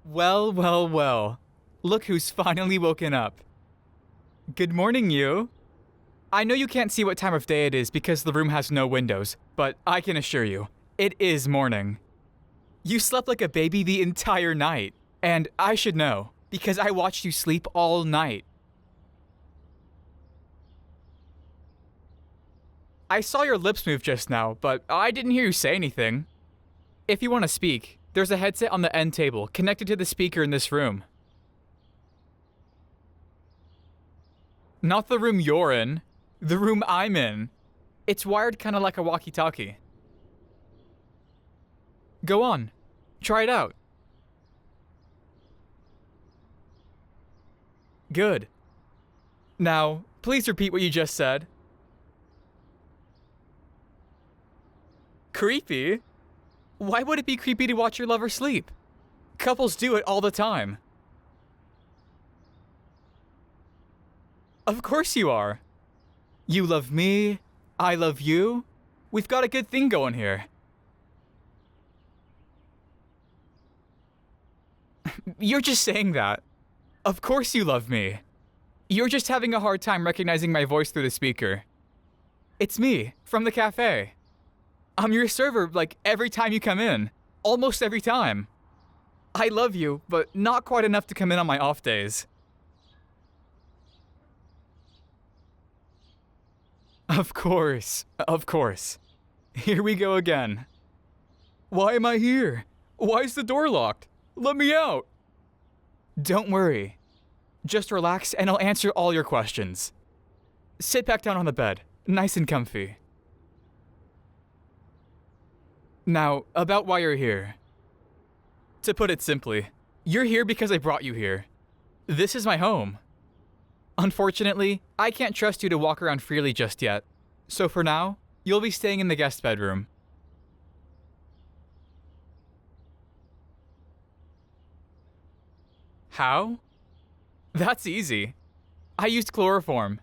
Well, well, well. Look who's finally woken up. Good morning, you. I know you can't see what time of day it is because the room has no windows, but I can assure you, it is morning. You slept like a baby the entire night, and I should know, because I watched you sleep all night. I saw your lips move just now, but I didn't hear you say anything. If you want to speak, there's a headset on the end table connected to the speaker in this room. Not the room you're in, the room I'm in. It's wired kind of like a walkie-talkie. Go on, try it out. Good. Now, please repeat what you just said. Creepy? Why would it be creepy to watch your lover sleep? Couples do it all the time. Of course you are. You love me, I love you. We've got a good thing going here. You're just saying that. Of course you love me. You're just having a hard time recognizing my voice through the speaker. It's me, from the cafe. I'm your server, like, every time you come in. Almost every time. I love you, but not quite enough to come in on my off days. Of course, of course. Here we go again. Why am I here? Why is the door locked? Let me out. Don't worry. Just relax and I'll answer all your questions. Sit back down on the bed, nice and comfy. Now, about why you're here. To put it simply, you're here because I brought you here. This is my home. Unfortunately, I can't trust you to walk around freely just yet. So for now, you'll be staying in the guest bedroom. How? That's easy. I used chloroform.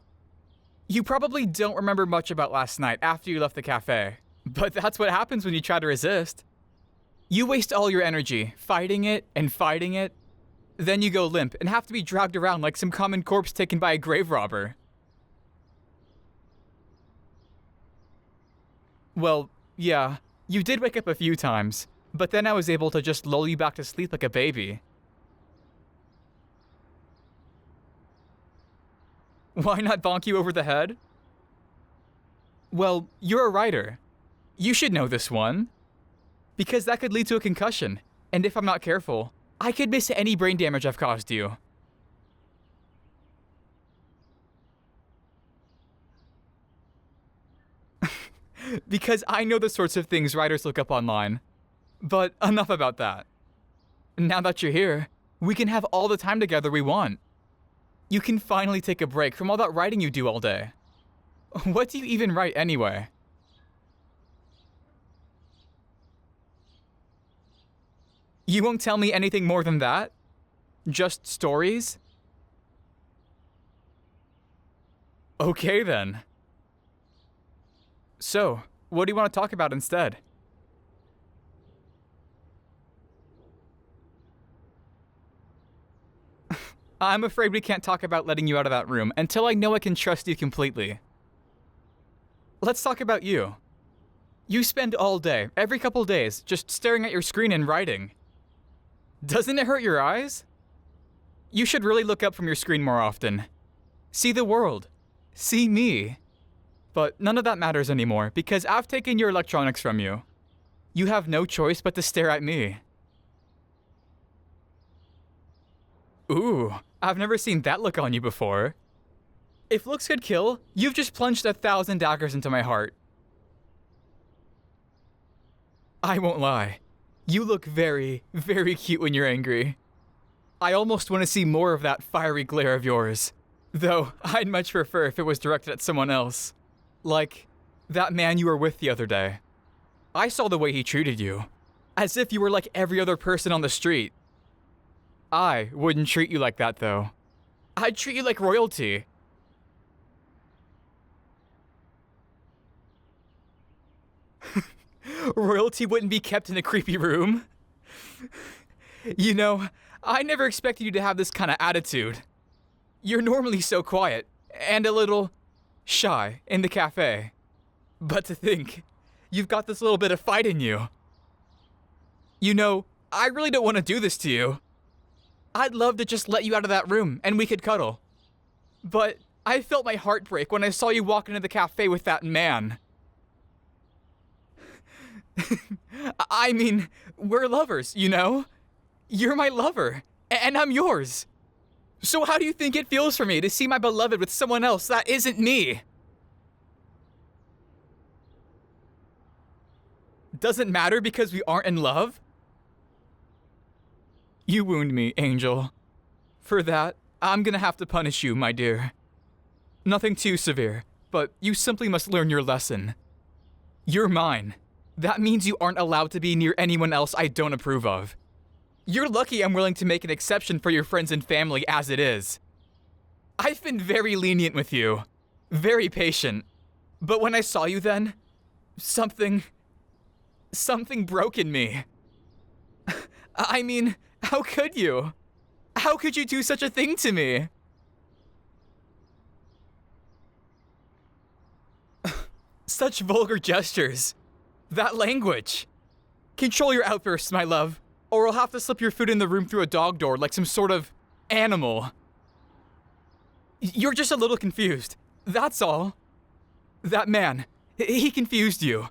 You probably don't remember much about last night after you left the cafe, but that's what happens when you try to resist. You waste all your energy fighting it and fighting it. Then you go limp and have to be dragged around like some common corpse taken by a grave robber. Well, yeah, you did wake up a few times, but then I was able to just lull you back to sleep like a baby. Why not bonk you over the head? Well, you're a writer. You should know this one. Because that could lead to a concussion, and if I'm not careful, I could miss any brain damage I've caused you. Because I know the sorts of things writers look up online. But enough about that. Now that you're here, we can have all the time together we want. You can finally take a break from all that writing you do all day. What do you even write anyway? You won't tell me anything more than that? Just stories? Okay then. So, what do you want to talk about instead? I'm afraid we can't talk about letting you out of that room until I know I can trust you completely. Let's talk about you. You spend all day, every couple days, just staring at your screen and writing. Doesn't it hurt your eyes? You should really look up from your screen more often. See the world. See me. But none of that matters anymore because I've taken your electronics from you. You have no choice but to stare at me. Ooh, I've never seen that look on you before. If looks could kill, you've just plunged 1,000 daggers into my heart. I won't lie. You look very, very cute when you're angry. I almost want to see more of that fiery glare of yours. Though, I'd much prefer if it was directed at someone else. Like, that man you were with the other day. I saw the way he treated you. As if you were like every other person on the street. I wouldn't treat you like that, though. I'd treat you like royalty. Royalty wouldn't be kept in a creepy room. You know, I never expected you to have this kind of attitude. You're normally so quiet, and a little shy in the cafe. But to think, you've got this little bit of fight in you. You know, I really don't want to do this to you. I'd love to just let you out of that room and we could cuddle. But I felt my heart break when I saw you walk into the cafe with that man. I mean, we're lovers, you know? You're my lover, and I'm yours. So how do you think it feels for me to see my beloved with someone else that isn't me? Doesn't matter because we aren't in love? You wound me, Angel. For that, I'm gonna have to punish you, my dear. Nothing too severe, but you simply must learn your lesson. You're mine. That means you aren't allowed to be near anyone else I don't approve of. You're lucky I'm willing to make an exception for your friends and family as it is. I've been very lenient with you. Very patient. But when I saw you then, something broke in me. I mean, how could you? How could you do such a thing to me? Such vulgar gestures. That language. Control your outbursts, my love, or I'll have to slip your food in the room through a dog door like some sort of animal. You're just a little confused. That's all. That man, he confused you.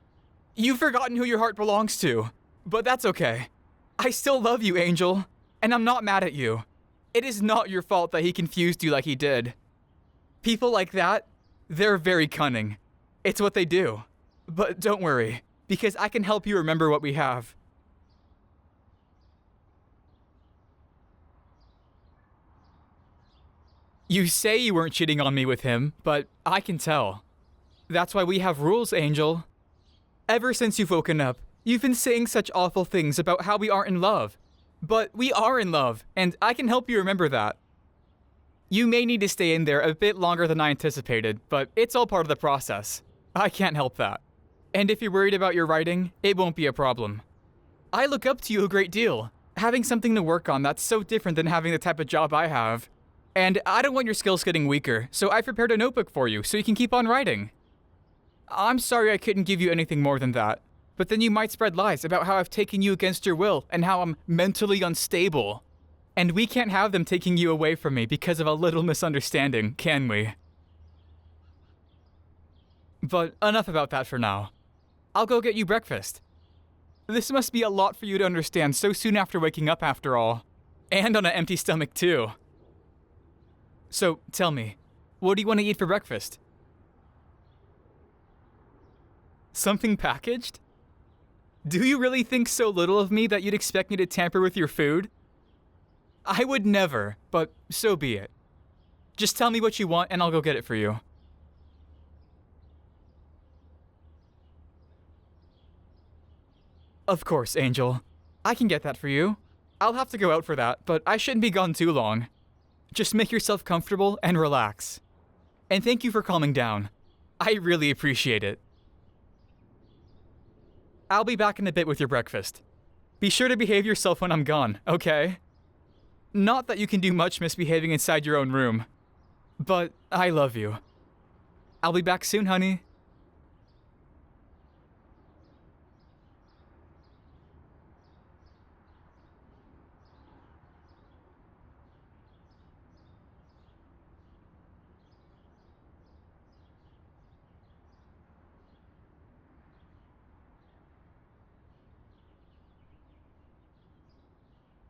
You've forgotten who your heart belongs to, but that's okay. I still love you, Angel, and I'm not mad at you. It is not your fault that he confused you like he did. People like that, they're very cunning. It's what they do. But don't worry, because I can help you remember what we have. You say you weren't cheating on me with him, but I can tell. That's why we have rules, Angel. Ever since you've woken up, you've been saying such awful things about how we aren't in love. But we are in love, and I can help you remember that. You may need to stay in there a bit longer than I anticipated, but it's all part of the process. I can't help that. And if you're worried about your writing, it won't be a problem. I look up to you a great deal. Having something to work on that's so different than having the type of job I have. And I don't want your skills getting weaker, so I prepared a notebook for you so you can keep on writing. I'm sorry I couldn't give you anything more than that, but then you might spread lies about how I've taken you against your will and how I'm mentally unstable. And we can't have them taking you away from me because of a little misunderstanding, can we? But enough about that for now. I'll go get you breakfast. This must be a lot for you to understand so soon after waking up after all. And on an empty stomach too. So, tell me, what do you want to eat for breakfast? Something packaged? Do you really think so little of me that you'd expect me to tamper with your food? I would never, but so be it. Just tell me what you want and I'll go get it for you. Of course, Angel. I can get that for you. I'll have to go out for that, but I shouldn't be gone too long. Just make yourself comfortable and relax. And thank you for calming down. I really appreciate it. I'll be back in a bit with your breakfast. Be sure to behave yourself when I'm gone, okay? Not that you can do much misbehaving inside your own room, but I love you. I'll be back soon, honey.